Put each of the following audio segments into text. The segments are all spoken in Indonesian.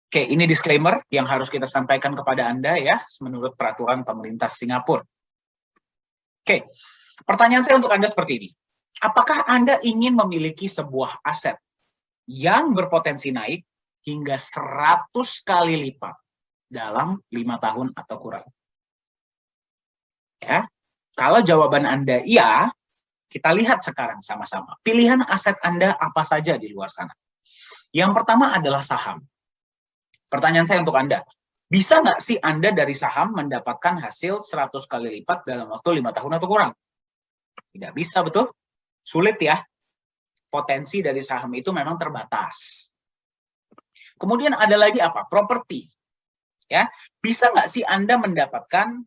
Oke, ini disclaimer yang harus kita sampaikan kepada Anda ya, menurut peraturan pemerintah Singapura. Oke, pertanyaan saya untuk Anda seperti ini. Apakah Anda ingin memiliki sebuah aset yang berpotensi naik hingga 100 kali lipat dalam 5 tahun atau kurang? Ya, kalau jawaban Anda iya, kita lihat sekarang sama-sama. Pilihan aset Anda apa saja di luar sana? Yang pertama adalah saham. Pertanyaan saya untuk Anda, bisa nggak sih Anda dari saham mendapatkan hasil 100 kali lipat dalam waktu 5 tahun atau kurang? Tidak bisa, betul? Sulit ya. Potensi dari saham itu memang terbatas. Kemudian ada lagi apa? Properti. Ya, bisa nggak sih Anda mendapatkan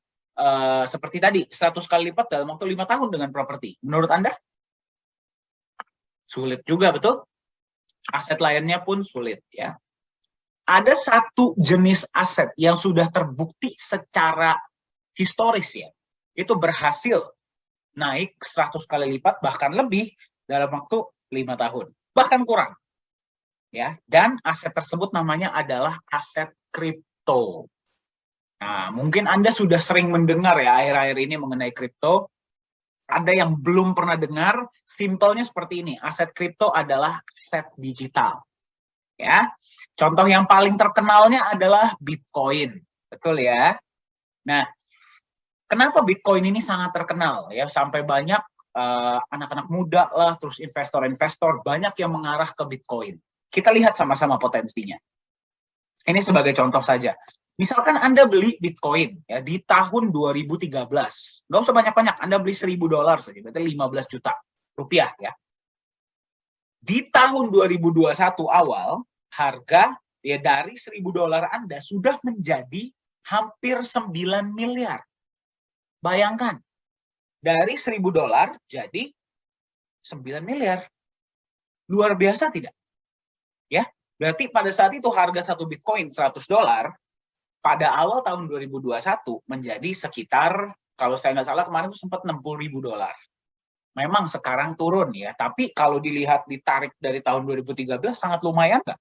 seperti tadi 100 kali lipat dalam waktu 5 tahun dengan properti? Menurut Anda? Sulit juga, betul? Aset lainnya pun sulit ya. Ada satu jenis aset yang sudah terbukti secara historis ya, itu berhasil naik 100 kali lipat bahkan lebih dalam waktu 5 tahun, bahkan kurang. Ya, dan aset tersebut namanya adalah aset kripto. Nah, mungkin Anda sudah sering mendengar ya akhir-akhir ini mengenai kripto. Ada yang belum pernah dengar, simpelnya seperti ini, aset kripto adalah aset digital. Ya, contoh yang paling terkenalnya adalah Bitcoin, betul ya. Nah, kenapa Bitcoin ini sangat terkenal ya, sampai banyak anak-anak muda lah, terus investor-investor banyak yang mengarah ke Bitcoin. Kita lihat sama-sama potensinya. Ini sebagai contoh saja. Misalkan Anda beli Bitcoin ya di tahun 2013, nggak usah banyak-banyak, Anda beli $1.000 saja, berarti 15 juta rupiah ya. Di tahun 2021 awal, harga ya dari $1.000 Anda sudah menjadi hampir 9 miliar. Bayangkan, dari $1.000 jadi 9 miliar. Luar biasa tidak? Ya, berarti pada saat itu harga satu Bitcoin $100, pada awal tahun 2021 menjadi sekitar, kalau saya nggak salah kemarin itu sempat $60.000. Memang sekarang turun ya, tapi kalau dilihat ditarik dari tahun 2013 sangat lumayan nggak?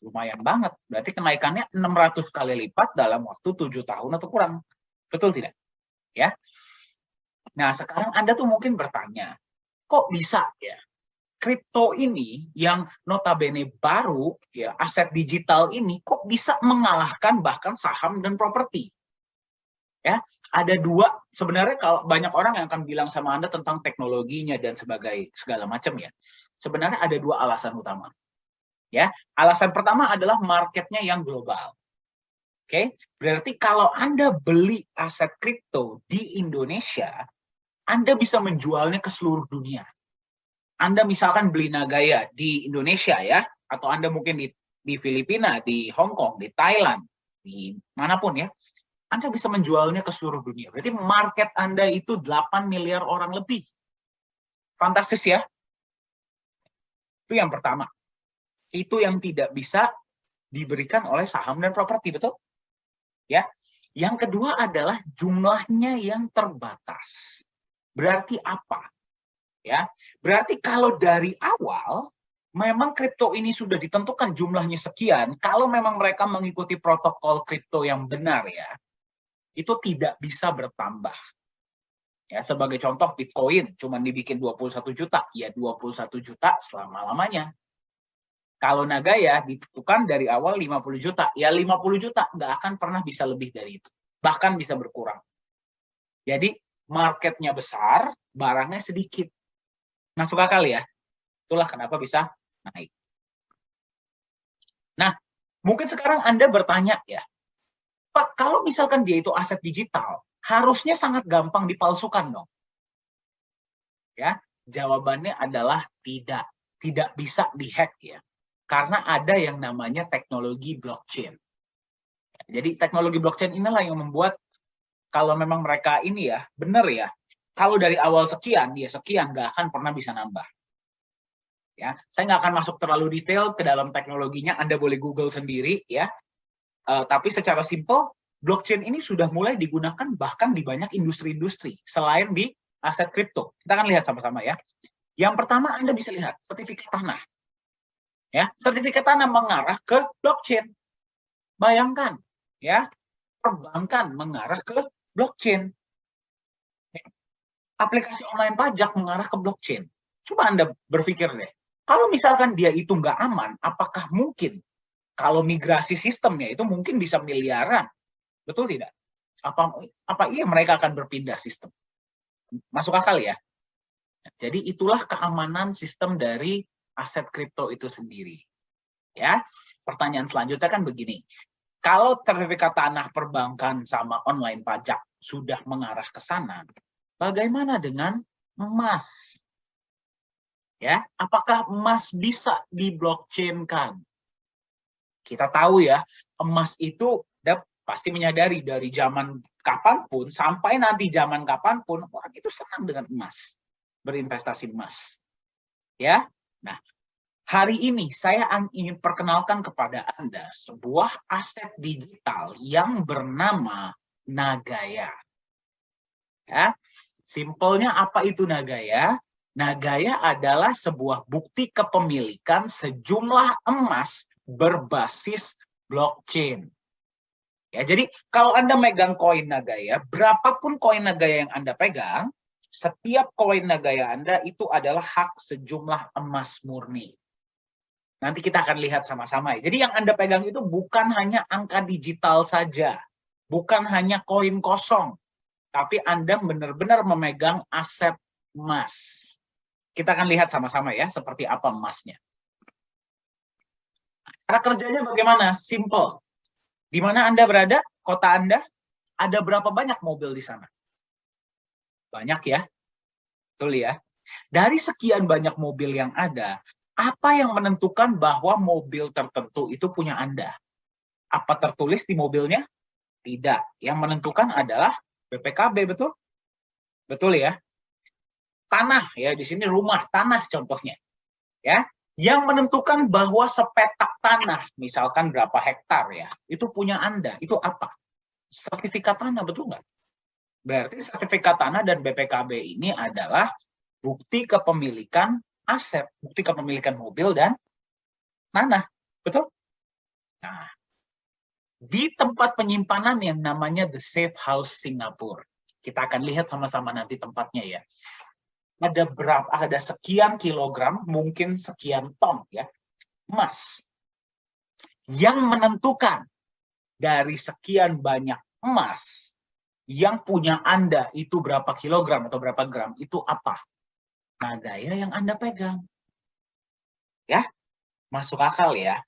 Lumayan banget. Berarti kenaikannya 600 kali lipat dalam waktu 7 tahun atau kurang. Betul tidak? Ya. Nah, sekarang Anda tuh mungkin bertanya, kok bisa ya? Kripto ini yang notabene baru, ya aset digital ini, kok bisa mengalahkan bahkan saham dan properti? Ya, ada dua, sebenarnya kalau banyak orang yang akan bilang sama Anda tentang teknologinya dan segala macam ya. Sebenarnya ada dua alasan utama. Ya, alasan pertama adalah marketnya yang global. Oke, berarti kalau Anda beli aset kripto di Indonesia, Anda bisa menjualnya ke seluruh dunia. Anda misalkan beli Nagaya di Indonesia ya, atau Anda mungkin di Filipina, di Hong Kong, di Thailand, di manapun ya, Anda bisa menjualnya ke seluruh dunia. Berarti market Anda itu 8 miliar orang lebih. Fantastis ya. Itu yang pertama. Itu yang tidak bisa diberikan oleh saham dan properti, betul? Ya. Yang kedua adalah jumlahnya yang terbatas. Berarti apa? Ya, berarti kalau dari awal memang kripto ini sudah ditentukan jumlahnya sekian, kalau memang mereka mengikuti protokol kripto yang benar ya, itu tidak bisa bertambah. Ya, sebagai contoh Bitcoin cuma dibikin 21 juta, ya 21 juta selama-lamanya. Kalau Nagaya ditentukan dari awal 50 juta, ya 50 juta, nggak akan pernah bisa lebih dari itu. Bahkan bisa berkurang. Jadi marketnya besar, barangnya sedikit. Masuk akal ya? Itulah kenapa bisa naik. Nah, mungkin sekarang Anda bertanya ya, Pak, kalau misalkan dia itu aset digital, harusnya sangat gampang dipalsukan dong. Ya, jawabannya adalah tidak. Tidak bisa dihack ya. Karena ada yang namanya teknologi blockchain. Jadi teknologi blockchain inilah yang membuat kalau memang mereka ini ya, benar ya, kalau dari awal sekian, dia sekian, nggak akan pernah bisa nambah. Ya, saya nggak akan masuk terlalu detail ke dalam teknologinya, Anda boleh Google sendiri ya. Tapi secara simpel, blockchain ini sudah mulai digunakan bahkan di banyak industri-industri selain di aset kripto. Kita akan lihat sama-sama ya. Yang pertama Anda bisa lihat sertifikat tanah. Ya, sertifikat tanah mengarah ke blockchain. Bayangkan, ya, perbankan mengarah ke blockchain. Aplikasi online pajak mengarah ke blockchain. Coba Anda berpikir deh, kalau misalkan dia itu nggak aman, apakah mungkin kalau migrasi sistemnya itu mungkin bisa miliaran? Betul tidak? Apa iya mereka akan berpindah sistem? Masuk akal ya? Jadi itulah keamanan sistem dari aset kripto itu sendiri. Ya, pertanyaan selanjutnya kan begini. Kalau sertifikat tanah perbankan sama online pajak sudah mengarah ke sana, bagaimana dengan emas? Ya, apakah emas bisa di-blockchain-kan? Kita tahu ya, emas itu pasti menyadari dari zaman kapanpun sampai nanti zaman kapanpun orang itu senang dengan emas, berinvestasi emas. Ya, nah hari ini saya ingin perkenalkan kepada Anda sebuah aset digital yang bernama Nagaya. Ya, simpelnya apa itu Nagaya? Nagaya adalah sebuah bukti kepemilikan sejumlah emas berbasis blockchain. Ya, jadi kalau Anda megang koin Nagaya, berapapun koin Nagaya yang Anda pegang, setiap koin Nagaya Anda itu adalah hak sejumlah emas murni. Nanti kita akan lihat sama-sama. Jadi yang Anda pegang itu bukan hanya angka digital saja, bukan hanya koin kosong, tapi Anda benar-benar memegang aset emas. Kita akan lihat sama-sama ya, seperti apa emasnya. Cara kerjanya bagaimana? Simple. Di mana Anda berada, kota Anda, ada berapa banyak mobil di sana? Banyak ya, betul ya. Dari sekian banyak mobil yang ada, apa yang menentukan bahwa mobil tertentu itu punya Anda? Apa tertulis di mobilnya? Tidak. Yang menentukan adalah BPKB, betul? Betul ya. Tanah ya, di sini rumah, tanah contohnya. Ya, yang menentukan bahwa sepetak tanah, misalkan berapa hektar ya, itu punya Anda, itu apa? Sertifikat tanah, betul nggak? Berarti sertifikat tanah dan BPKB ini adalah bukti kepemilikan aset, bukti kepemilikan mobil dan tanah, betul? Nah, di tempat penyimpanan yang namanya The Safe House Singapura, kita akan lihat sama-sama nanti tempatnya ya. Ada sekian kilogram, mungkin sekian ton ya, emas. Yang menentukan dari sekian banyak emas yang punya Anda itu berapa kilogram atau berapa gram, itu apa? Nagaya yang Anda pegang. Ya, masuk akal ya.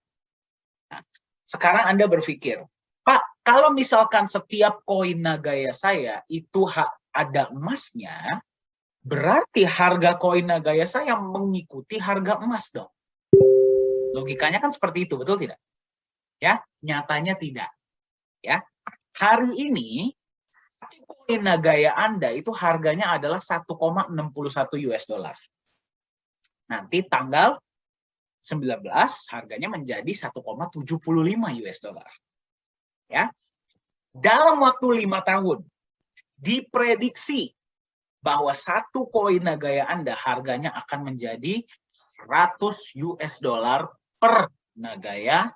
Nah, sekarang Anda berpikir, Pak, kalau misalkan setiap koin Nagaya saya itu ada emasnya, berarti harga koin Nagaya saya mengikuti harga emas dong. Logikanya kan seperti itu, betul tidak? Ya, nyatanya tidak. Ya, hari ini koin Nagaya Anda itu harganya adalah 1,61 US dollar. Nanti tanggal 19 harganya menjadi 1,75 US dollar. Ya, dalam waktu 5 tahun diprediksi bahwa satu koin Nagaya Anda harganya akan menjadi 100 US dollar per Nagaya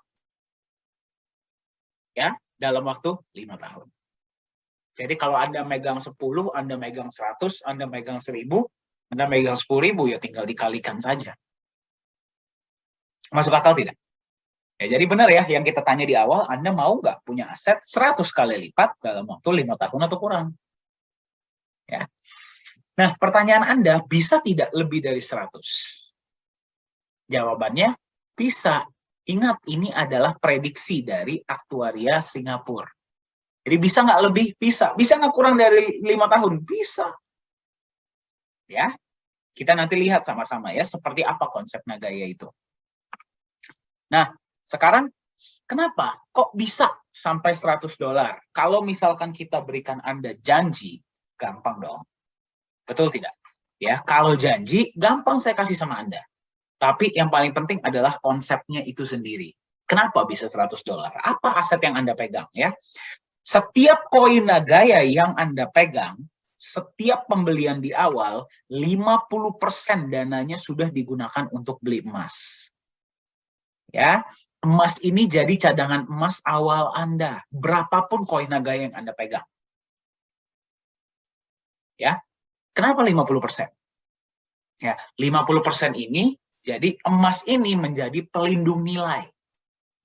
ya dalam waktu 5 tahun. Jadi kalau Anda megang 10, Anda megang 100, Anda megang 1000, Anda megang 10.000 ya tinggal dikalikan saja. Masuk akal tidak? Ya, jadi benar ya yang kita tanya di awal, Anda mau nggak punya aset 100 kali lipat dalam waktu 5 tahun atau kurang? Ya. Nah, pertanyaan Anda, bisa tidak lebih dari 100? Jawabannya, bisa. Ingat, ini adalah prediksi dari aktuaria Singapura. Jadi bisa nggak lebih? Bisa. Bisa nggak kurang dari 5 tahun? Bisa. Ya, kita nanti lihat sama-sama ya, seperti apa konsep Nagaya itu. Nah, sekarang kenapa? Kok bisa sampai 100 dolar? Kalau misalkan kita berikan Anda janji, gampang dong. Betul tidak? Ya, kalau janji, gampang saya kasih sama Anda. Tapi yang paling penting adalah konsepnya itu sendiri. Kenapa bisa 100 dolar? Apa aset yang Anda pegang ya? Setiap koin Nagaya yang Anda pegang, setiap pembelian di awal, 50% dananya sudah digunakan untuk beli emas. Ya, emas ini jadi cadangan emas awal Anda, berapapun koin Nagaya yang Anda pegang. Ya, kenapa 50%? Ya, 50% ini jadi emas ini menjadi pelindung nilai.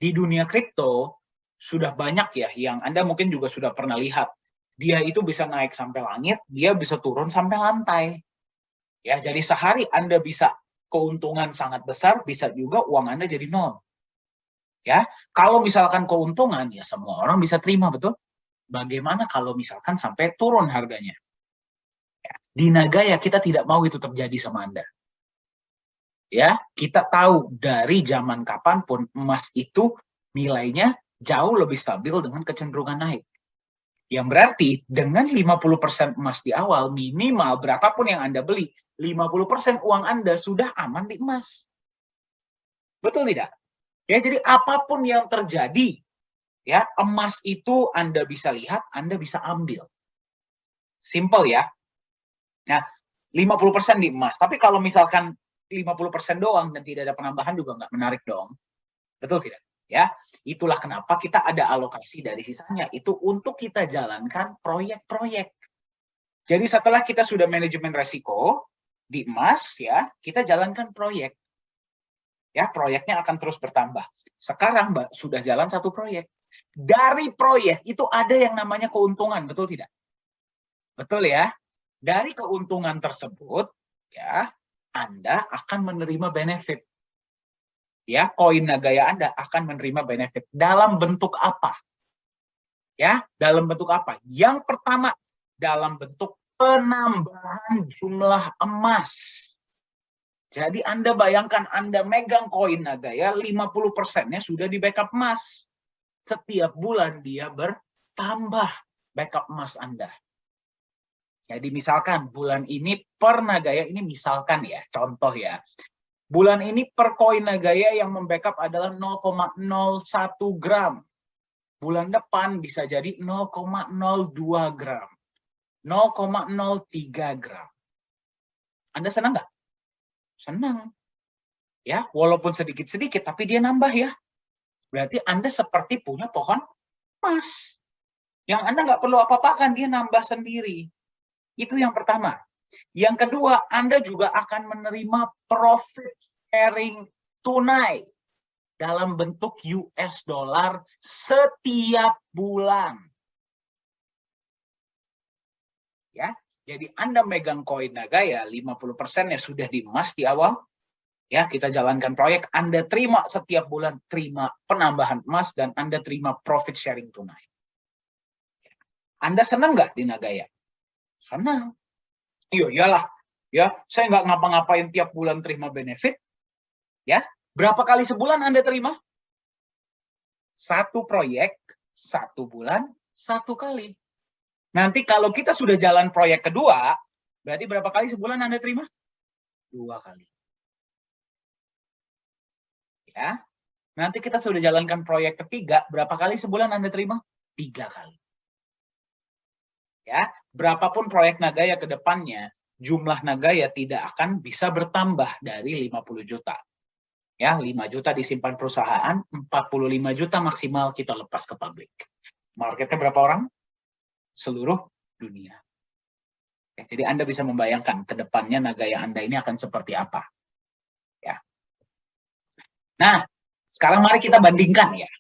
Di dunia kripto sudah banyak ya yang Anda mungkin juga sudah pernah lihat. Dia itu bisa naik sampai langit, dia bisa turun sampai lantai. Ya, jadi sehari Anda bisa keuntungan sangat besar, bisa juga uang Anda jadi nol. Ya, kalau misalkan keuntungan ya semua orang bisa terima, betul? Bagaimana kalau misalkan sampai turun harganya? Ya, di Nagaya kita tidak mau itu terjadi sama Anda. Ya, kita tahu dari zaman kapanpun emas itu nilainya jauh lebih stabil dengan kecenderungan naik. Yang berarti dengan 50% emas di awal, minimal berapapun yang Anda beli, 50% uang Anda sudah aman di emas. Betul tidak? Ya, jadi apapun yang terjadi, ya, emas itu Anda bisa lihat, Anda bisa ambil. Simple ya. Nah, 50% di emas. Tapi kalau misalkan 50% doang dan tidak ada penambahan juga nggak menarik dong. Betul tidak? Ya, itulah kenapa kita ada alokasi dari sisanya itu untuk kita jalankan proyek-proyek. Jadi setelah kita sudah manajemen resiko di emas ya, kita jalankan proyek. Ya, proyeknya akan terus bertambah. Sekarang Mbak sudah jalan satu proyek. Dari proyek itu ada yang namanya keuntungan, betul tidak? Betul ya? Dari keuntungan tersebut ya, Anda akan menerima benefit. Ya, koin Nagaya Anda akan menerima benefit dalam bentuk apa? Ya, dalam bentuk apa? Yang pertama, dalam bentuk penambahan jumlah emas. Jadi Anda bayangkan Anda megang koin Nagaya, 50%-nya sudah di backup emas. Setiap bulan dia bertambah backup emas Anda. Jadi misalkan bulan ini per Nagaya, ini misalkan ya, contoh ya. Bulan ini per koin Nagaya yang membackup adalah 0,01 gram. Bulan depan bisa jadi 0,02 gram. 0,03 gram. Anda senang nggak? Senang. Ya, walaupun sedikit-sedikit, tapi dia nambah ya. Berarti Anda seperti punya pohon emas. Yang Anda nggak perlu apa-apakan, dia nambah sendiri. Itu yang pertama. Yang kedua, Anda juga akan menerima profit sharing tunai dalam bentuk US dollar setiap bulan. Ya, jadi Anda megang koin Nagaya, 50%-nya sudah di emas di awal. Ya, kita jalankan proyek, Anda terima setiap bulan, terima penambahan emas, dan Anda terima profit sharing tunai. Anda senang nggak di Nagaya? Senang. Iya, iyalah. Ya, saya nggak ngapa-ngapain tiap bulan terima benefit. Ya, berapa kali sebulan Anda terima? Satu proyek, satu bulan, satu kali. Nanti kalau kita sudah jalan proyek kedua, berarti berapa kali sebulan Anda terima? 2 kali. Ya, nanti kita sudah jalankan proyek ketiga, berapa kali sebulan Anda terima? 3 kali. Ya, berapapun proyek Nagaya ke depannya, jumlah Nagaya tidak akan bisa bertambah dari 50 juta. Ya, 5 juta disimpan perusahaan, 45 juta maksimal kita lepas ke publik. Marketnya berapa orang? Seluruh dunia. Ya, jadi Anda bisa membayangkan ke depannya Nagaya Anda ini akan seperti apa. Ya. Nah, sekarang mari kita bandingkan ya.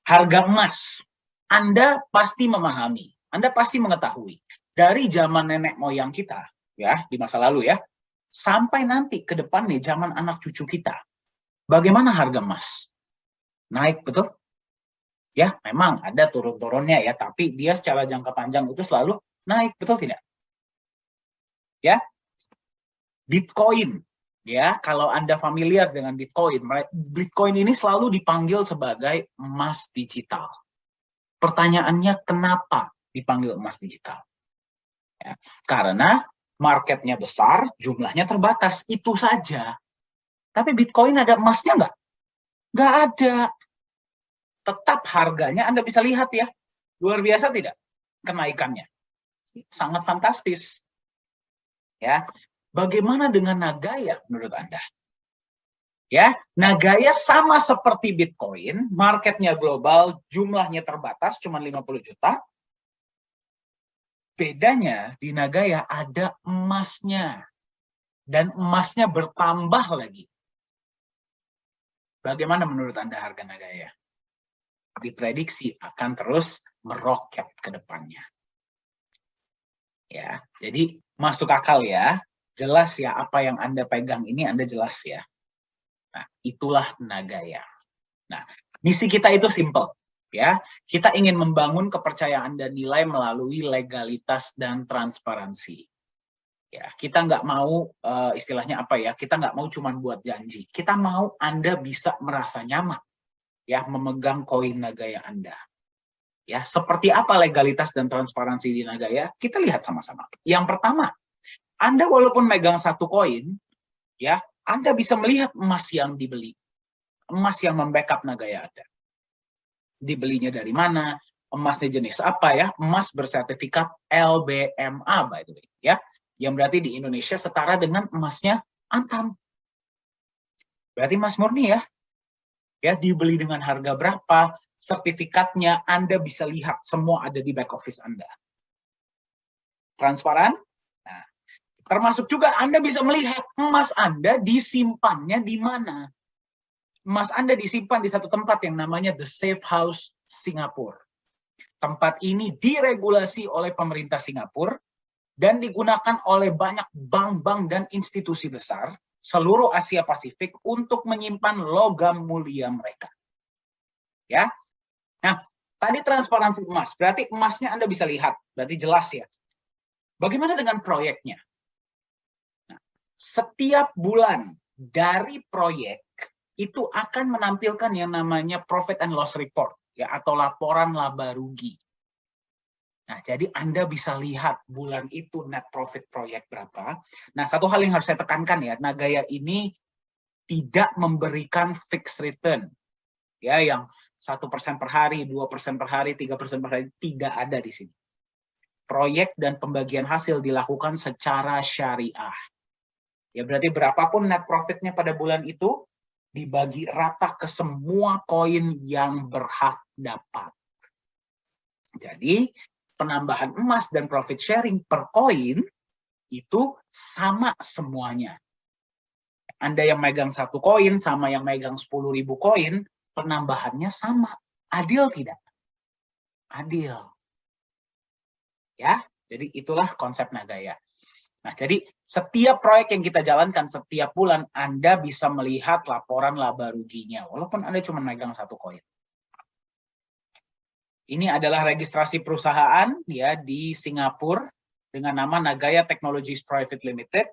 Harga emas. Anda pasti memahami, Anda pasti mengetahui dari zaman nenek moyang kita ya di masa lalu ya, sampai nanti ke depan nih zaman anak cucu kita. Bagaimana harga emas? Naik, betul? Ya, memang ada turun-turunnya ya, tapi dia secara jangka panjang itu selalu naik, betul tidak? Ya. Bitcoin, ya, kalau Anda familiar dengan Bitcoin, Bitcoin ini selalu dipanggil sebagai emas digital. Pertanyaannya kenapa dipanggil emas digital? Ya, karena marketnya besar, jumlahnya terbatas, itu saja. Tapi Bitcoin ada emasnya nggak? Nggak ada. Tetap harganya Anda bisa lihat ya, luar biasa tidak kenaikannya? Sangat fantastis. Ya, bagaimana dengan Nagaya menurut Anda? Ya, Nagaya sama seperti Bitcoin, marketnya global, jumlahnya terbatas, cuma 50 juta. Bedanya di Nagaya ada emasnya. Dan emasnya bertambah lagi. Bagaimana menurut Anda harga Nagaya? Diprediksi akan terus meroket ke depannya. Ya, jadi masuk akal ya. Jelas ya apa yang Anda pegang ini Anda jelas ya. Nah, itulah Nagaya. Nah, misi kita itu simple, ya. Kita ingin membangun kepercayaan dan nilai melalui legalitas dan transparansi. Ya, kita nggak mau istilahnya apa ya? Kita nggak mau cuma buat janji. Kita mau Anda bisa merasa nyaman, ya, memegang koin Nagaya Anda. Ya, seperti apa legalitas dan transparansi di Nagaya? Kita lihat sama-sama. Yang pertama, Anda walaupun megang satu koin, ya, Anda bisa melihat emas yang dibeli. Emas yang membackup Nagaya Anda. Dibelinya dari mana? Emasnya jenis apa ya? Emas bersertifikat LBMA by the way, ya. Yang berarti di Indonesia setara dengan emasnya Antam. Berarti emas murni ya. Ya, dibeli dengan harga berapa? Sertifikatnya Anda bisa lihat, semua ada di back office Anda. Transparan? Nah, termasuk juga Anda bisa melihat emas Anda disimpannya di mana. Emas Anda disimpan di satu tempat yang namanya The Safe House Singapura. Tempat ini diregulasi oleh pemerintah Singapura dan digunakan oleh banyak bank-bank dan institusi besar seluruh Asia Pasifik untuk menyimpan logam mulia mereka. Ya. Nah, tadi transparansi emas, berarti emasnya Anda bisa lihat, berarti jelas ya. Bagaimana dengan proyeknya? Nah, setiap bulan dari proyek itu akan menampilkan yang namanya profit and loss report, ya, atau laporan laba rugi. Nah, jadi Anda bisa lihat bulan itu net profit proyek berapa. Nah, satu hal yang harus saya tekankan ya, Nagaya ini tidak memberikan fixed return. Ya, yang 1% per hari, 2% per hari, 3% per hari, tidak ada di sini. Proyek dan pembagian hasil dilakukan secara syariah. Ya, berarti berapapun net profitnya pada bulan itu, dibagi rata ke semua koin yang berhak dapat. Jadi, penambahan emas dan profit sharing per koin itu sama semuanya. Anda yang megang satu koin sama yang megang 10.000 koin, penambahannya sama. Adil tidak? Adil. Ya, jadi itulah konsep Nagaya. Nah, jadi setiap proyek yang kita jalankan setiap bulan, Anda bisa melihat laporan laba ruginya, walaupun Anda cuma megang satu koin. Ini adalah registrasi perusahaan ya di Singapura dengan nama Nagaya Technologies Private Limited.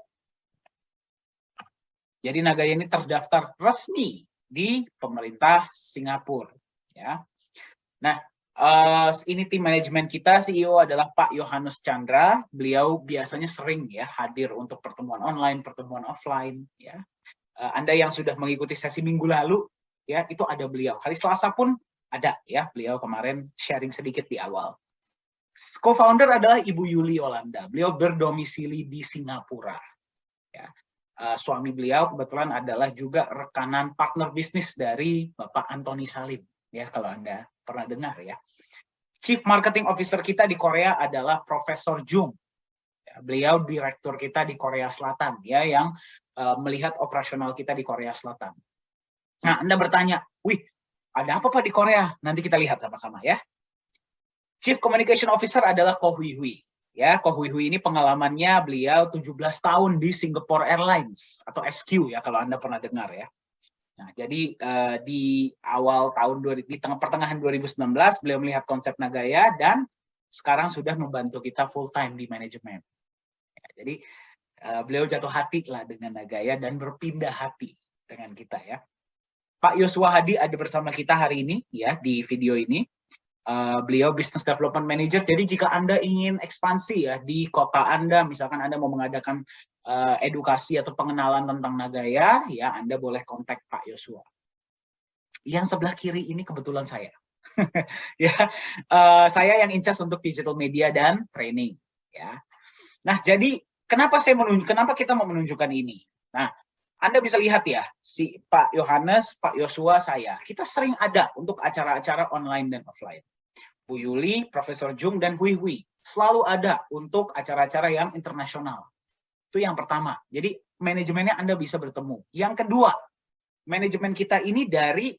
Jadi Nagaya ini terdaftar resmi di pemerintah Singapura. Ya. Nah, ini tim manajemen kita, CEO adalah Pak Yohanes Chandra. Beliau biasanya sering ya hadir untuk pertemuan online, pertemuan offline. Ya. Anda yang sudah mengikuti sesi minggu lalu, ya itu ada beliau. Hari Selasa pun ada ya, beliau kemarin sharing sedikit di awal. Co-founder adalah Ibu Yuli Yolanda. Beliau berdomisili di Singapura. Ya. Suami beliau kebetulan adalah juga rekanan partner bisnis dari Bapak Antoni Salim. Ya, kalau Anda pernah dengar ya. Chief Marketing Officer kita di Korea adalah Profesor Jung. Ya, beliau direktur kita di Korea Selatan ya, yang melihat operasional kita di Korea Selatan. Nah, Anda bertanya, wih, ada apa Pak di Korea? Nanti kita lihat sama-sama ya. Chief Communication Officer adalah Ko Hui Hui. Ya, Ko Hui Hui ini pengalamannya beliau 17 tahun di Singapore Airlines atau SQ ya kalau Anda pernah dengar ya. Nah, jadi di awal tahun di pertengahan 2019 beliau melihat konsep Nagaya dan sekarang sudah membantu kita full time di manajemen. Ya, jadi beliau jatuh hati lah dengan Nagaya dan berpindah hati dengan kita ya. Pak Yosua Hadi ada bersama kita hari ini ya di video ini. Beliau Business Development Manager. Jadi jika Anda ingin ekspansi ya di kota Anda, misalkan Anda mau mengadakan edukasi atau pengenalan tentang Nagaya, ya Anda boleh kontak Pak Yosua. Yang sebelah kiri ini kebetulan saya. Ya, saya yang in charge untuk digital media dan training. Ya. Nah, jadi kenapa kita mau menunjukkan ini? Nah, Anda bisa lihat ya, si Pak Yohanes, Pak Yosua, saya, kita sering ada untuk acara-acara online dan offline. Bu Yuli, Profesor Jung, dan Hui Hui selalu ada untuk acara-acara yang internasional. Itu yang pertama. Jadi manajemennya Anda bisa bertemu. Yang kedua, manajemen kita ini dari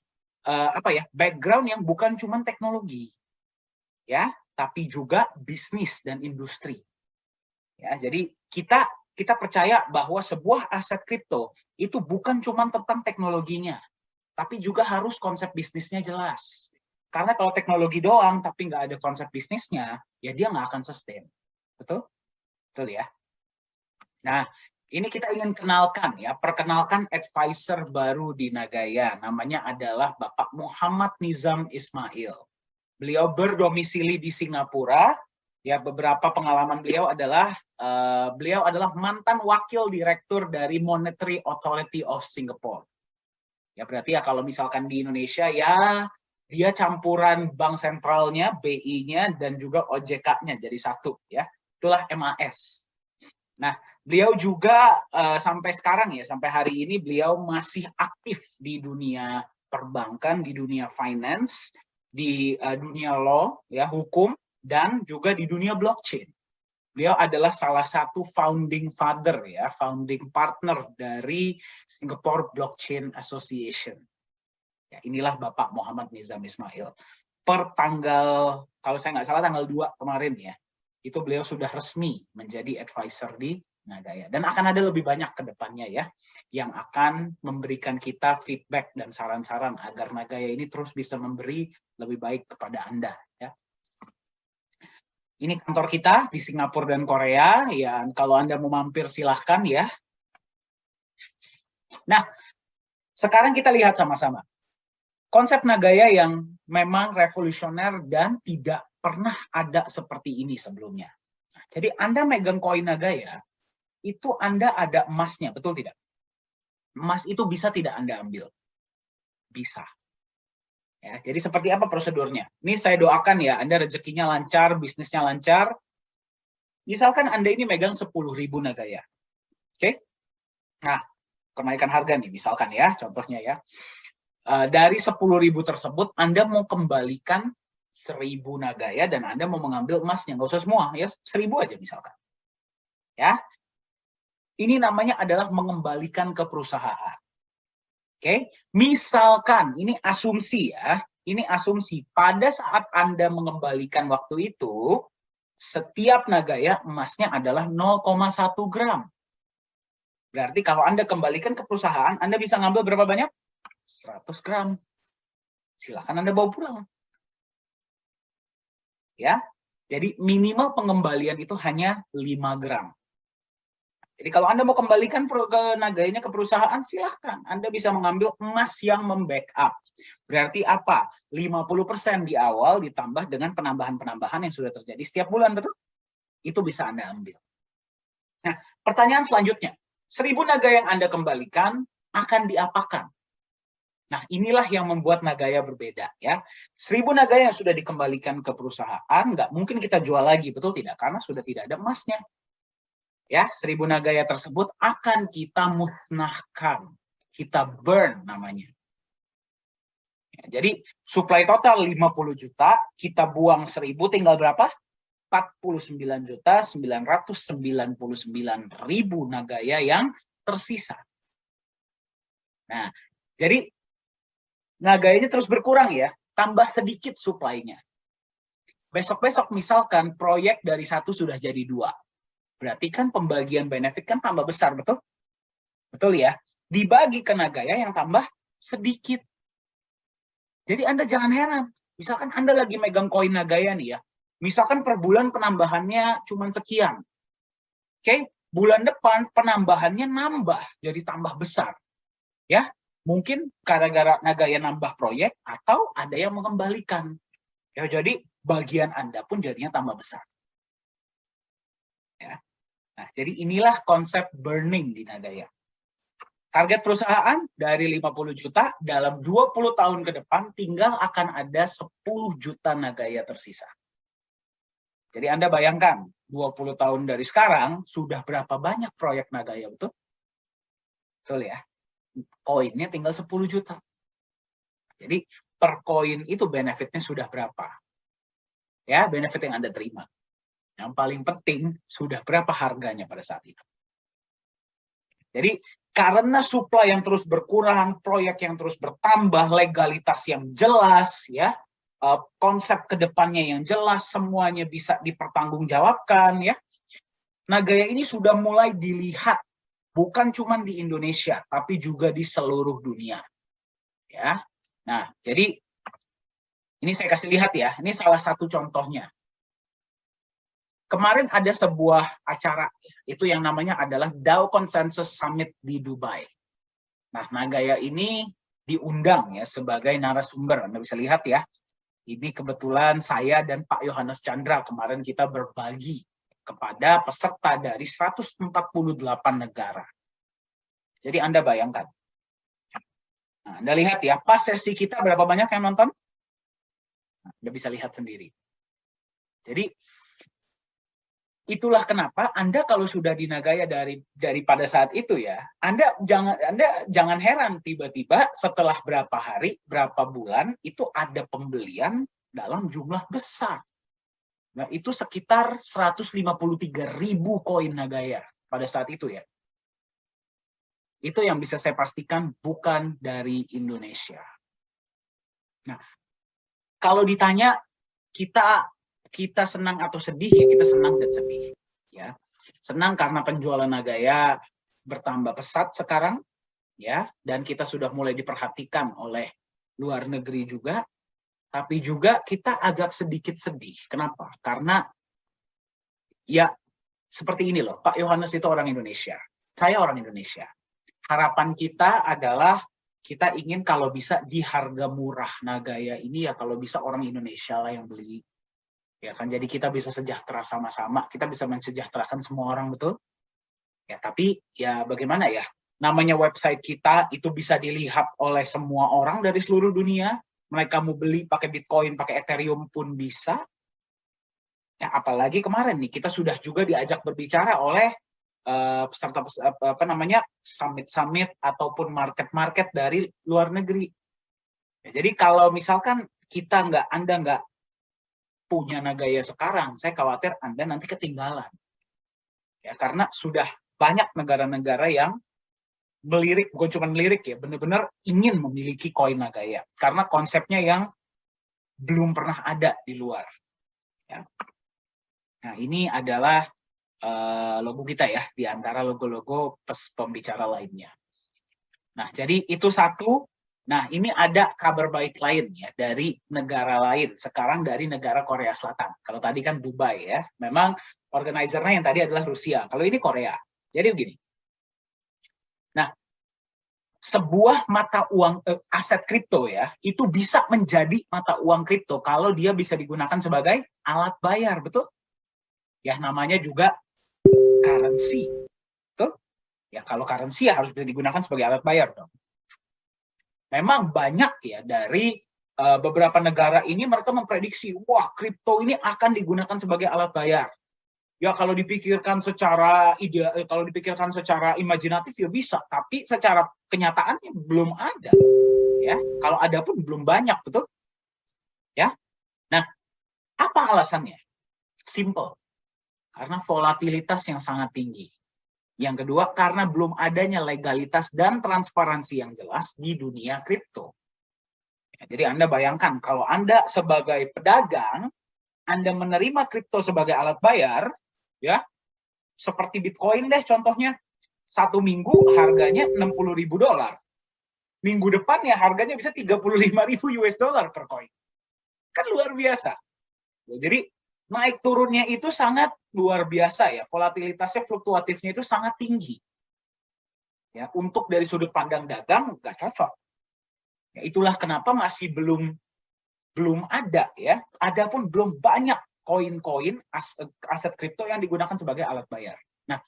background yang bukan cuma teknologi, ya, tapi juga bisnis dan industri. Ya, jadi kita percaya bahwa sebuah aset kripto itu bukan cuma tentang teknologinya, tapi juga harus konsep bisnisnya jelas. Karena kalau teknologi doang tapi nggak ada konsep bisnisnya, ya dia nggak akan sustain. Betul? Betul ya? Nah, ini kita ingin perkenalkan advisor baru di Nagaya. Namanya adalah Bapak Muhammad Nizam Ismail. Beliau berdomisili di Singapura. Ya, beberapa pengalaman beliau adalah mantan wakil direktur dari Monetary Authority of Singapore. Ya, berarti ya kalau misalkan di Indonesia ya dia campuran bank sentralnya, BI-nya dan juga OJK-nya jadi satu ya. Itulah MAS. Nah, beliau juga sampai sekarang ya, sampai hari ini beliau masih aktif di dunia perbankan, di dunia finance, di dunia law ya, hukum, dan juga di dunia blockchain. Beliau adalah salah satu founding father ya, founding partner dari Singapore Blockchain Association. Ya, inilah Bapak Muhammad Nizam Ismail. Per tanggal, kalau saya nggak salah tanggal 2 kemarin ya, itu beliau sudah resmi menjadi advisor di Nagaya. Dan akan ada lebih banyak ke depannya ya, yang akan memberikan kita feedback dan saran-saran agar Nagaya ini terus bisa memberi lebih baik kepada Anda. Ya. Ini kantor kita di Singapura dan Korea. Ya, kalau Anda mau mampir silahkan ya. Nah, sekarang kita lihat sama-sama. Konsep Nagaya yang memang revolusioner dan tidak pernah ada seperti ini sebelumnya. Jadi Anda megang koin Nagaya, itu Anda ada emasnya, betul tidak? Emas itu bisa tidak Anda ambil? Bisa. Ya, jadi seperti apa prosedurnya? Ini saya doakan ya, Anda rezekinya lancar, bisnisnya lancar. Misalkan Anda ini megang 10.000 Nagaya. Oke? Nah, kenaikan harga nih, misalkan ya, contohnya ya. Dari 10.000 tersebut, Anda mau kembalikan 1.000 Nagaya dan Anda mau mengambil emasnya. Nggak usah semua, ya 1.000 aja misalkan. Ya, ini namanya adalah mengembalikan ke perusahaan. Oke, misalkan ini asumsi ya, ini asumsi pada saat Anda mengembalikan waktu itu, setiap Nagaya emasnya adalah 0,1 gram. Berarti kalau Anda kembalikan ke perusahaan, Anda bisa ngambil berapa banyak? 100 gram. Silakan Anda bawa pulang. Ya, jadi minimal pengembalian itu hanya 5 gram. Jadi kalau Anda mau kembalikan ke Nagayanya ke perusahaan, silahkan. Anda bisa mengambil emas yang membackup. Berarti apa? 50% di awal ditambah dengan penambahan-penambahan yang sudah terjadi setiap bulan, betul? Itu bisa Anda ambil. Nah, pertanyaan selanjutnya. 1.000 Nagaya yang Anda kembalikan akan diapakan? Nah, inilah yang membuat Nagaya berbeda. Ya. 1.000 Nagaya yang sudah dikembalikan ke perusahaan, nggak mungkin kita jual lagi, betul tidak? Karena sudah tidak ada emasnya. Ya, 1.000 Nagaya tersebut akan kita musnahkan, kita burn namanya. Ya, jadi supply total 50 juta, kita buang 1.000, tinggal berapa? 49.999.000 Nagaya yang tersisa. Nah, jadi Nagayanya terus berkurang ya, tambah sedikit supply-nya. Besok-besok misalkan proyek dari 1 sudah jadi 2. Berarti kan pembagian benefit kan tambah besar, betul? Betul ya? Dibagi ke Nagaya yang tambah sedikit. Jadi Anda jangan heran. Misalkan Anda lagi megang koin Nagaya nih ya. Misalkan per bulan penambahannya cuma sekian. Oke? Bulan depan penambahannya nambah, jadi tambah besar. Ya? Mungkin gara-gara Nagaya nambah proyek atau ada yang mengembalikan. Ya, jadi bagian Anda pun jadinya tambah besar. Ya. Nah, jadi inilah konsep burning di Nagaya. Target perusahaan dari 50 juta dalam 20 tahun ke depan tinggal akan ada 10 juta Nagaya tersisa. Jadi Anda bayangkan, 20 tahun dari sekarang sudah berapa banyak proyek Nagaya, betul? Betul ya? koinnya tinggal 10 juta. Jadi per koin itu benefitnya sudah berapa? Ya, benefit yang Anda terima. Yang paling penting, sudah berapa harganya pada saat itu. Jadi, karena supply yang terus berkurang, proyek yang terus bertambah, legalitas yang jelas, ya, konsep kedepannya yang jelas, semuanya bisa dipertanggungjawabkan, ya. Nagaya ini sudah mulai dilihat, bukan cuma di Indonesia, tapi juga di seluruh dunia. Ya, nah, jadi ini saya kasih lihat ya, ini salah satu contohnya. Kemarin ada sebuah acara, itu yang namanya adalah DAO Consensus Summit di Dubai. Nah, Nagaya ini diundang ya sebagai narasumber. Anda bisa lihat ya, ini kebetulan saya dan Pak Yohanes Chandra kemarin kita berbagi kepada peserta dari 148 negara. Jadi Anda bayangkan. Nah, Anda lihat ya, pas sesi kita berapa banyak yang nonton? Nah, Anda bisa lihat sendiri. Jadi, itulah kenapa Anda kalau sudah di Nagaya dari pada saat itu ya, Anda jangan heran tiba-tiba setelah berapa hari, berapa bulan itu ada pembelian dalam jumlah besar. Nah, itu sekitar 153.000 koin Nagaya pada saat itu ya. Itu yang bisa saya pastikan bukan dari Indonesia. Nah, kalau ditanya kita senang atau sedih ya, kita senang dan sedih ya. Senang karena penjualan Nagaya bertambah pesat sekarang ya, dan kita sudah mulai diperhatikan oleh luar negeri juga. Tapi juga kita agak sedikit sedih. Kenapa? Karena ya seperti ini loh, Pak Yohanes itu orang Indonesia. Saya orang Indonesia. Harapan kita adalah kita ingin kalau bisa di harga murah Nagaya ini ya kalau bisa orang Indonesia lah yang beli. Ya kan, jadi kita bisa sejahtera sama-sama, kita bisa mensejahterakan semua orang, betul? Ya, tapi ya bagaimana ya? Namanya website kita itu bisa dilihat oleh semua orang dari seluruh dunia. Mereka mau beli pakai Bitcoin, pakai Ethereum pun bisa. Ya, apalagi kemarin nih kita sudah juga diajak berbicara oleh peserta summit-summit ataupun market-market dari luar negeri. Ya, jadi kalau misalkan Anda nggak punya Nagaya sekarang, saya khawatir Anda nanti ketinggalan. Ya, karena sudah banyak negara-negara yang melirik, bukan cuma melirik ya, benar-benar ingin memiliki koin Nagaya. Karena konsepnya yang belum pernah ada di luar. Ya. Nah, ini adalah logo kita ya, di antara logo-logo pembicara lainnya. Nah, jadi itu satu. Nah, ini ada kabar baik lain ya dari negara lain. Sekarang dari negara Korea Selatan. Kalau tadi kan Dubai ya. Memang organizernya yang tadi adalah Rusia. Kalau ini Korea. Jadi begini. Nah, sebuah mata uang aset kripto ya, itu bisa menjadi mata uang kripto kalau dia bisa digunakan sebagai alat bayar, betul? Ya, namanya juga currency. Betul? Ya, kalau currency ya harus bisa digunakan sebagai alat bayar dong. Memang banyak ya dari beberapa negara ini mereka memprediksi, wah kripto ini akan digunakan sebagai alat bayar. Ya kalau dipikirkan secara kalau dipikirkan secara imajinatif ya bisa, tapi secara kenyataannya belum ada. Ya, kalau ada pun belum banyak, betul? Ya. Nah, apa alasannya? Simple. Karena volatilitas yang sangat tinggi. Yang kedua, karena belum adanya legalitas dan transparansi yang jelas di dunia kripto. Ya, jadi Anda bayangkan, kalau Anda sebagai pedagang, Anda menerima kripto sebagai alat bayar, ya, seperti Bitcoin deh contohnya, 1 minggu harganya $60.000. Minggu depan ya harganya bisa 35.000 US dollar per koin. Kan luar biasa. Jadi naik turunnya itu sangat luar biasa ya, volatilitasnya, fluktuatifnya itu sangat tinggi. Ya, untuk dari sudut pandang dagang nggak cocok. Ya, itulah kenapa masih belum ada ya. Adapun belum banyak koin-koin aset kripto yang digunakan sebagai alat bayar. Nah,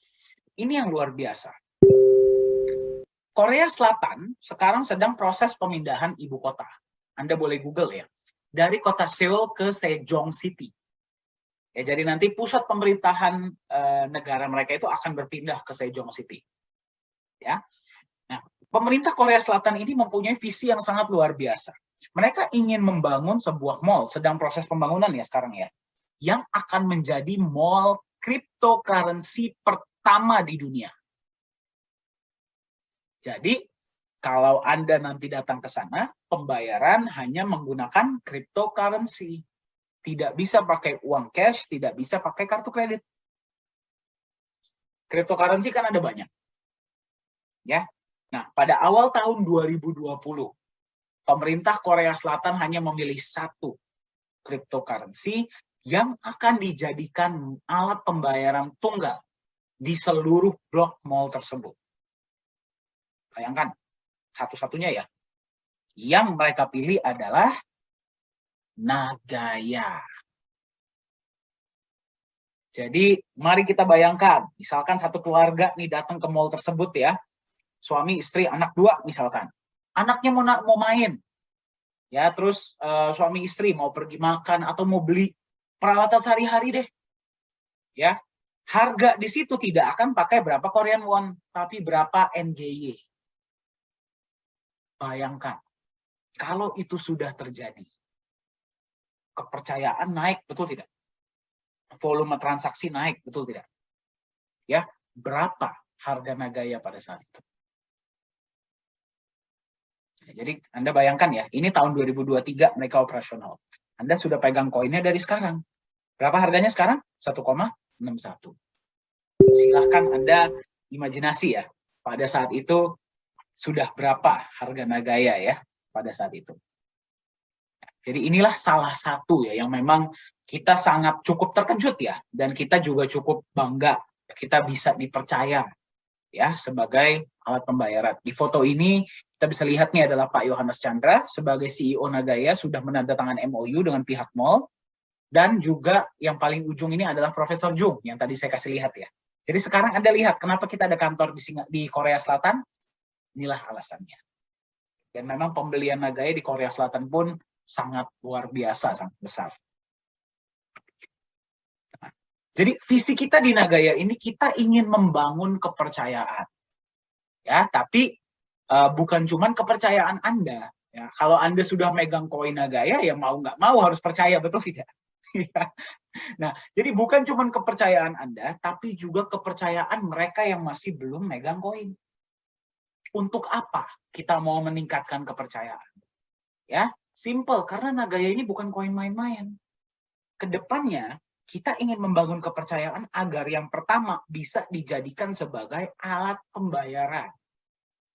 ini yang luar biasa. Korea Selatan sekarang sedang proses pemindahan ibu kota. Anda boleh Google ya. Dari kota Seoul ke Sejong City. Ya, jadi nanti pusat pemerintahan negara mereka itu akan berpindah ke Sejong City. Ya. Nah, pemerintah Korea Selatan ini mempunyai visi yang sangat luar biasa. Mereka ingin membangun sebuah mall, sedang proses pembangunan ya sekarang ya, yang akan menjadi mall cryptocurrency pertama di dunia. Jadi, kalau Anda nanti datang ke sana, pembayaran hanya menggunakan cryptocurrency. Tidak bisa pakai uang cash, tidak bisa pakai kartu kredit. Cryptocurrency kan ada banyak. Ya. Nah, pada awal tahun 2020, pemerintah Korea Selatan hanya memilih satu cryptocurrency yang akan dijadikan alat pembayaran tunggal di seluruh blok mall tersebut. Bayangkan, satu-satunya ya. Yang mereka pilih adalah Nagaya. Jadi, mari kita bayangkan, misalkan satu keluarga nih datang ke mall tersebut ya, suami, istri, anak 2 misalkan. Anaknya mau main, ya terus suami istri mau pergi makan atau mau beli peralatan sehari-hari deh, ya harga di situ tidak akan pakai berapa Korean won, tapi berapa NGY. Bayangkan, kalau itu sudah terjadi, kepercayaan naik, betul tidak? Volume transaksi naik, betul tidak? Ya, berapa harga Nagaya pada saat itu? Jadi Anda bayangkan ya, ini tahun 2023 mereka operasional. Anda sudah pegang koinnya dari sekarang. Berapa harganya sekarang? 1,61. Silahkan Anda imajinasi ya, pada saat itu sudah berapa harga Nagaya ya pada saat itu. Jadi inilah salah satu ya yang memang kita sangat cukup terkejut ya, dan kita juga cukup bangga kita bisa dipercaya ya sebagai alat pembayaran. Di foto ini kita bisa lihat nih adalah Pak Yohanes Chandra sebagai CEO Nagaya sudah menandatangani MOU dengan pihak mall, dan juga yang paling ujung ini adalah Profesor Jung yang tadi saya kasih lihat ya. Jadi sekarang Anda lihat kenapa kita ada kantor di Korea Selatan, inilah alasannya. Dan memang pembelian Nagaya di Korea Selatan pun sangat luar biasa, sangat besar. Jadi visi kita di Nagaya ini kita ingin membangun kepercayaan, ya. Tapi bukan cuma kepercayaan Anda. Ya. Kalau Anda sudah megang koin Nagaya, ya mau nggak mau harus percaya, betul tidak? Nah, jadi bukan cuma kepercayaan Anda, tapi juga kepercayaan mereka yang masih belum megang koin. Untuk apa kita mau meningkatkan kepercayaan? Ya, simple, karena Nagaya ini bukan koin main-main. Kedepannya kita ingin membangun kepercayaan agar yang pertama bisa dijadikan sebagai alat pembayaran.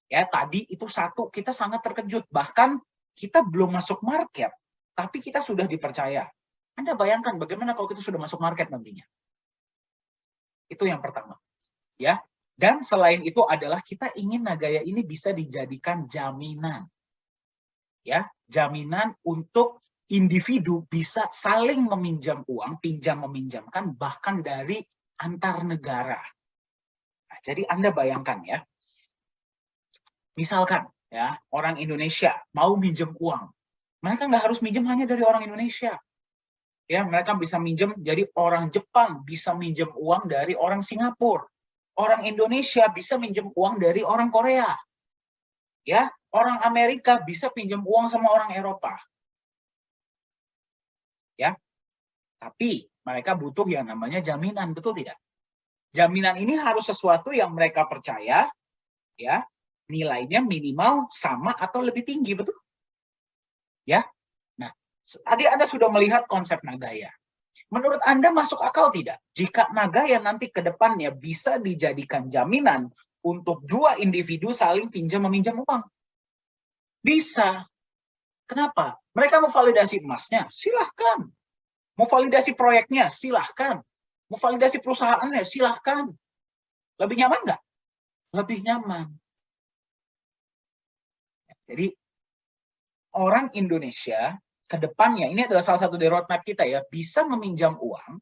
Ya, tadi itu satu, kita sangat terkejut. Bahkan kita belum masuk market, tapi kita sudah dipercaya. Anda bayangkan bagaimana kalau kita sudah masuk market nantinya. Itu yang pertama. Ya. Dan selain itu adalah kita ingin Nagaya ini bisa dijadikan jaminan. Ya, jaminan untuk individu bisa saling meminjam uang, pinjam meminjamkan, bahkan dari antar negara. Nah, jadi Anda bayangkan ya, misalkan ya orang Indonesia mau minjem uang, mereka nggak harus minjem hanya dari orang Indonesia. Ya, mereka bisa minjem jadi orang Jepang, bisa minjem uang dari orang Singapura. Orang Indonesia bisa minjem uang dari orang Korea. Ya, orang Amerika bisa pinjam uang sama orang Eropa. Ya, tapi mereka butuh yang namanya jaminan, betul tidak? Jaminan ini harus sesuatu yang mereka percaya, ya, nilainya minimal sama atau lebih tinggi, betul? Ya, nah, tadi Anda sudah melihat konsep Nagaya. Menurut Anda masuk akal tidak? Jika Nagaya nanti ke depannya bisa dijadikan jaminan untuk dua individu saling pinjam meminjam uang? Bisa. Kenapa? Mereka mau validasi emasnya, silahkan. Mau validasi proyeknya, silahkan. Mau validasi perusahaannya, silahkan. Lebih nyaman nggak? Lebih nyaman. Jadi, orang Indonesia ke depannya, ini adalah salah satu dari roadmap kita ya, bisa meminjam uang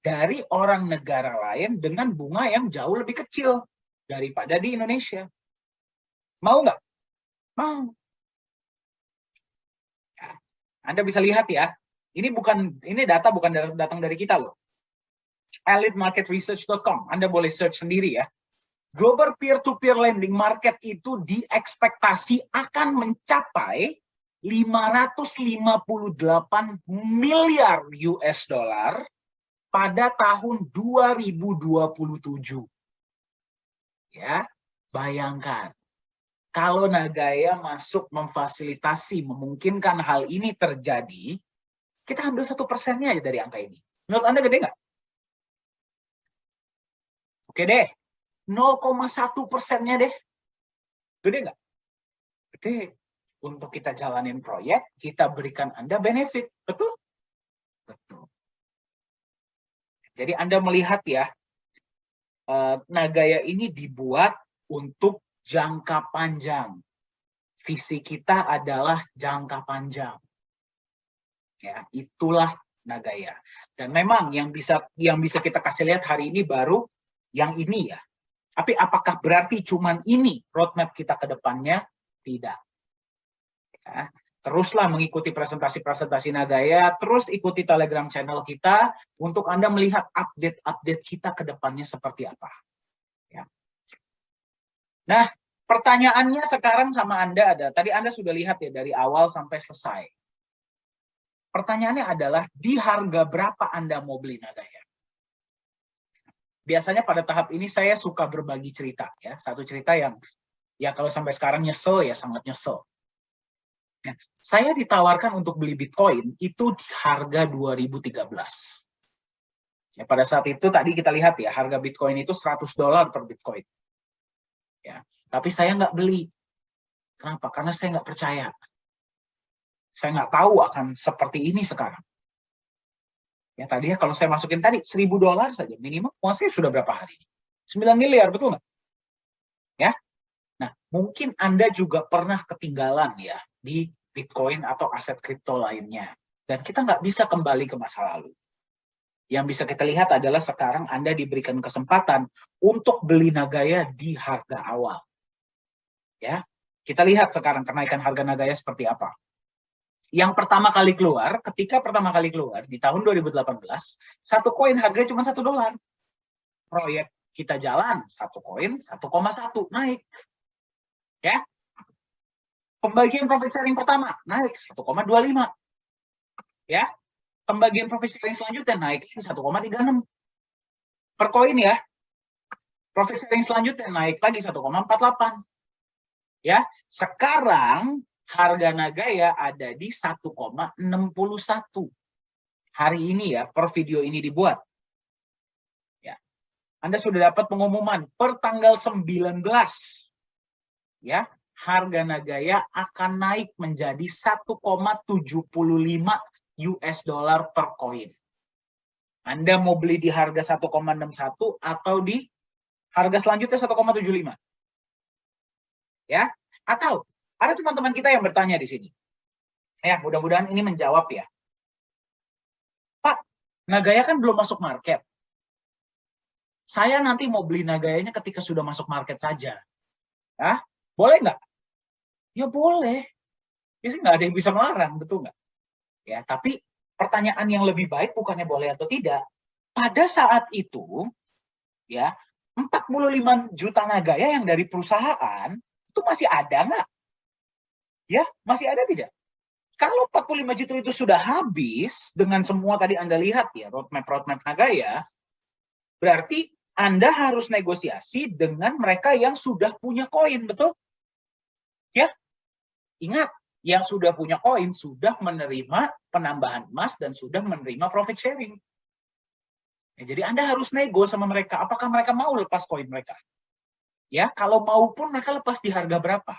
dari orang negara lain dengan bunga yang jauh lebih kecil daripada di Indonesia. Mau nggak? Mau. Anda bisa lihat ya, ini data bukan datang dari kita loh. elitemarketresearch.com, Anda boleh search sendiri ya. global peer-to-peer lending market itu diekspektasi akan mencapai 558 miliar US dollar pada tahun 2027. Ya, bayangkan kalau Nagaya masuk memfasilitasi, memungkinkan hal ini terjadi, kita ambil 1%-nya aja dari angka ini. Menurut Anda gede nggak? Oke deh, 0,1%-nya deh. Gede nggak? Gede. Untuk kita jalanin proyek, kita berikan Anda benefit. Betul? Betul. Jadi Anda melihat ya, Nagaya ini dibuat untuk jangka panjang. Visi kita adalah jangka panjang. Ya, itulah Nagaya. Dan memang yang bisa kita kasih lihat hari ini baru yang ini ya. Tapi apakah berarti cuman ini roadmap kita ke depannya? Tidak. Ya, teruslah mengikuti presentasi-presentasi Nagaya, terus ikuti Telegram channel kita untuk Anda melihat update-update kita ke depannya seperti apa. Ya. Nah, pertanyaannya sekarang sama Anda ada, tadi Anda sudah lihat ya dari awal sampai selesai. Pertanyaannya adalah, di harga berapa Anda mau beli Nagaya? Biasanya pada tahap ini saya suka berbagi cerita ya, satu cerita yang ya kalau sampai sekarang nyesel ya, sangat nyesel. Nah, saya ditawarkan untuk beli Bitcoin itu di harga 2013. Ya, pada saat itu tadi kita lihat ya, harga Bitcoin itu $100 per Bitcoin. Ya, tapi saya nggak beli. Kenapa? Karena saya nggak percaya. Saya nggak tahu akan seperti ini sekarang. Ya tadinya kalau saya masukin tadi $1.000 saja minimal, uang saya sudah berapa hari? 9 miliar, betul nggak? Ya. Nah, mungkin Anda juga pernah ketinggalan ya di Bitcoin atau aset kripto lainnya. Dan kita nggak bisa kembali ke masa lalu. Yang bisa kita lihat adalah sekarang Anda diberikan kesempatan untuk beli Nagaya di harga awal. Ya, kita lihat sekarang kenaikan harga Nagaya seperti apa. Yang pertama kali keluar, ketika pertama kali keluar di tahun 2018, satu koin harganya cuma $1. Proyek kita jalan, satu koin 1,1 naik. Ya, pembagian profit sharing pertama naik 1,25. Ya, pembagian profit sharing selanjutnya naik 1,36 per koin ya. Profit sharing selanjutnya naik lagi 1,48. Ya, sekarang harga Nagaya ada di 1,61. Hari ini ya, per video ini dibuat. Ya. Anda sudah dapat pengumuman per tanggal 19. Ya, harga Nagaya akan naik menjadi 1,75 US dollar per koin. Anda mau beli di harga 1,61 atau di harga selanjutnya 1,75. Ya, atau ada teman-teman kita yang bertanya di sini. Ya, mudah-mudahan ini menjawab ya. Pak, Nagaya kan belum masuk market. Saya nanti mau beli Nagayanya ketika sudah masuk market saja. Ya, boleh nggak? Ya boleh. Ya sih nggak ada yang bisa melarang, betul nggak? Ya, tapi pertanyaan yang lebih baik bukannya boleh atau tidak. Pada saat itu, ya 45 juta Nagaya yang dari perusahaan itu masih ada nggak? Ya, masih ada tidak? Kalau 45 juta itu sudah habis dengan semua tadi Anda lihat ya, roadmap Nagaya, berarti Anda harus negosiasi dengan mereka yang sudah punya koin, betul? Ya, ingat, yang sudah punya koin sudah menerima penambahan emas dan sudah menerima profit sharing. Ya, jadi Anda harus nego sama mereka, apakah mereka mau lepas koin mereka? Ya, kalau mau pun mereka lepas di harga berapa?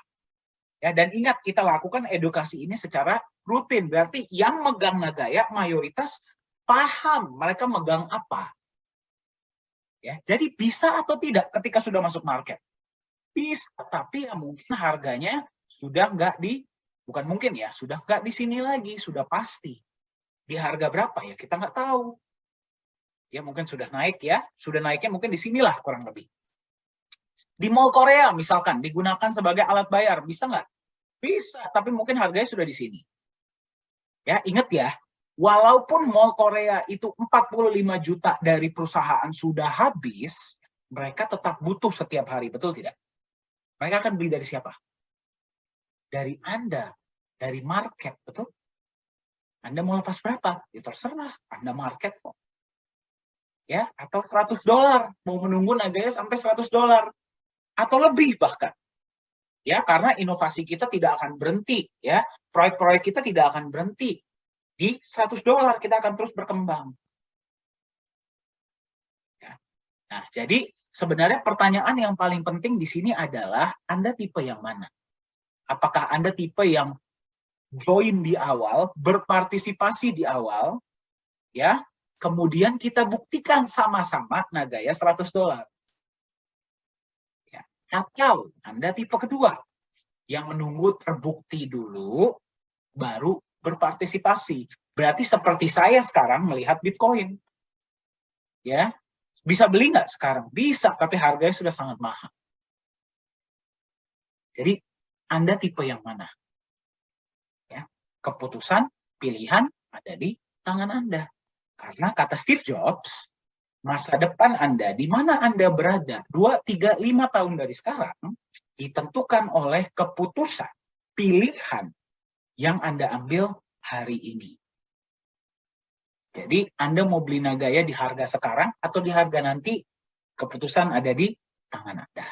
Ya, dan ingat kita lakukan edukasi ini secara rutin. Berarti yang megang Nagaya mayoritas paham mereka megang apa. Ya, jadi bisa atau tidak ketika sudah masuk market? Bisa, tapi ya mungkin harganya sudah nggak di, bukan mungkin ya, sudah nggak di sini lagi, sudah pasti. Di harga berapa ya kita nggak tahu. Ya mungkin sudah naik ya, sudah naiknya mungkin di sinilah kurang lebih. Di Mall Korea misalkan digunakan sebagai alat bayar, bisa nggak? Bisa, tapi mungkin harganya sudah di sini. Ya, ingat ya, walaupun Mall Korea itu 45 juta dari perusahaan sudah habis, mereka tetap butuh setiap hari, betul tidak? Mereka akan beli dari siapa? Dari Anda, dari market, betul? Anda mau lepas berapa? Ya terserah, Anda market kok. Ya, atau $100, mau menunggu Nagaya sampai $100 atau lebih bahkan. Ya, karena inovasi kita tidak akan berhenti, ya. Proyek-proyek kita tidak akan berhenti. Di $100 kita akan terus berkembang. Ya. Nah, jadi sebenarnya pertanyaan yang paling penting di sini adalah Anda tipe yang mana? Apakah Anda tipe yang join di awal, berpartisipasi di awal, ya, kemudian kita buktikan sama-sama Nagaya $100. Ya. Atau Anda tipe kedua, yang menunggu terbukti dulu, baru berpartisipasi. Berarti seperti saya sekarang melihat Bitcoin. Ya, bisa beli nggak sekarang? Bisa, tapi harganya sudah sangat mahal. Jadi, Anda tipe yang mana? Ya, keputusan, pilihan ada di tangan Anda. Karena kata Steve Jobs, masa depan Anda, di mana Anda berada 2, 3, 5 tahun dari sekarang, ditentukan oleh keputusan, pilihan yang Anda ambil hari ini. Jadi Anda mau beli Nagaya di harga sekarang atau di harga nanti, keputusan ada di tangan Anda.